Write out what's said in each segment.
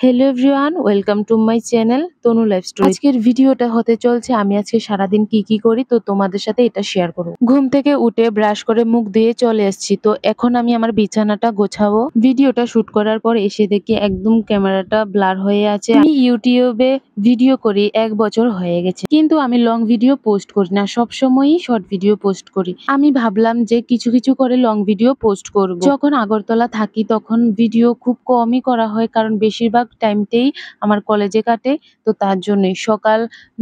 Hello everyone, welcome to my channel Tanu life story. আজকের ভিডিওটা হতে চলছে আমি আজকে সারাদিন কি করি, তো তোমাদের সাথে এটা শেয়ার করব। ঘুম থেকে উঠে ব্রাশ করে মুখ ধুয়ে চলে এসেছি, তো এখন আমি আমার বিছানাটা গোছাবো। ভিডিওটা শুট করার পর এসে দেখি একদম ক্যামেরাটা ব্লার হয়ে আছে। আমি ইউটিউবে ভিডিও করি 1 বছর হয়ে গেছে, কিন্তু আমি লং ভিডিও পোস্ট করি না, সবসময়ই শর্ট ভিডিও পোস্ট করি। আমি ভাবলাম যে কিছু করে লং ভিডিও পোস্ট করব। যখন আগরতলা থাকি তখন ভিডিও খুব কমই করা হয়, কারণ বেশিরভাগ টাইমতেই আমার কলেজে কাটে। তো তার জন্যই সকাল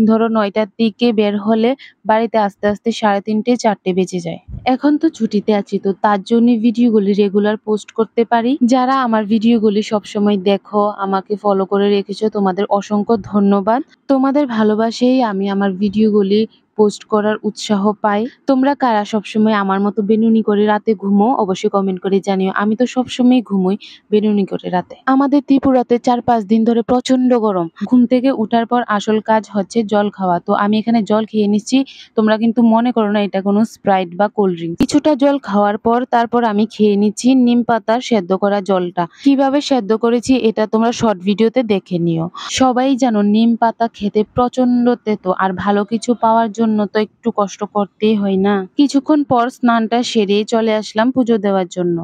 ধরো 9টার দিকে বের হলে বাড়িতে আস্তে আস্তে 3:30 4টে বেজে যায়। এখন তো ছুটিতে আছি, তো তার জন্য ভিডিওগুলি রেগুলার পোস্ট করতে পারি। যারা আমার ভিডিওগুলি সবসময় দেখো, আমাকে ফলো করে রেখেছো, তোমাদের অসংখ্য ধন্যবাদ। তোমাদের ভালোবাসায় আমি আমার ভিডিওগুলি পোস্ট করার উৎসাহ পাই। তোমরা কারা সবসময় আমার মতো বেনুনি করে রাতে ঘুমো, অবশ্যই কমেন্ট করে জানিও। আমি তো সবসময় ঘুমোই বেনুনি করে রাতে। আমাদের ত্রিপুরাতে 4-5 দিন ধরে প্রচন্ড গরম। ঘুম থেকে উঠার পর আসল কাজ হচ্ছে জল খাওয়া। তো আমি এখানে জল খেয়ে নিচ্ছি। তোমরা কিন্তু মনে করো না এটা কোনো স্প্রাইট বা কোল্ড ড্রিঙ্ক। কিছুটা জল খাওয়ার পর তারপর আমি খেয়ে নিচ্ছি নিম পাতার সেদ্ধ করা জলটা। কিভাবে সেদ্ধ করেছি এটা তোমরা শর্ট ভিডিওতে দেখে নিও। সবাই জানো নিম পাতা খেতে প্রচন্ড তেতো, আর ভালো কিছু পাওয়ার জন্য তো একটু কষ্ট করতেই হয় না। কিছুক্ষণ পর স্নানটা সেরে চলে আসলাম পুজো দেওয়ার জন্য।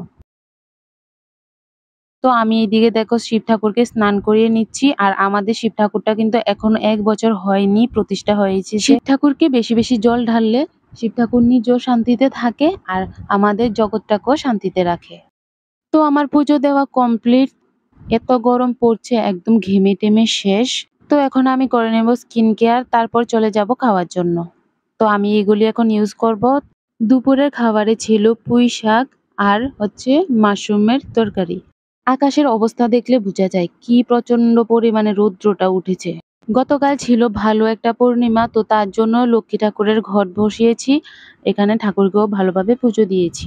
তো আমি এইদিকে দেখো শিব ঠাকুরকে স্নান করিয়ে নিচ্ছি, আর আমাদের শিব ঠাকুরটা কিন্তু এখনো 1 বছর হয়নি, প্রতিষ্ঠা হয়েছে। শিব ঠাকুরকে বেশি জল ঢাললে শিব ঠাকুর নিজেও শান্তিতে থাকে আর আমাদের জগৎটাকেও শান্তিতে রাখে। তো আমার পুজো দেওয়া কমপ্লিট। এত গরম পড়ছে, একদম ঘেমে টেমে শেষ। তো এখন আমি করে নেব স্কিন কেয়ার, তারপর চলে যাব খাওয়ার জন্য। তো আমি এগুলি এখন ইউজ করব। দুপুরের খাবারে ছিল পুঁই শাক আর হচ্ছে মাশরুমের তরকারি। আকাশের অবস্থা দেখলে বোঝা যায় কি প্রচন্ড পরিমাণে রৌদ্রটা উঠেছে। গতকাল ছিল ভালো একটা পূর্ণিমা, তো তার জন্য লক্ষ্মী ঠাকুরের ঘট বসিয়েছি, এখানে ঠাকুরকেও ভালোভাবে পুজো দিয়েছি।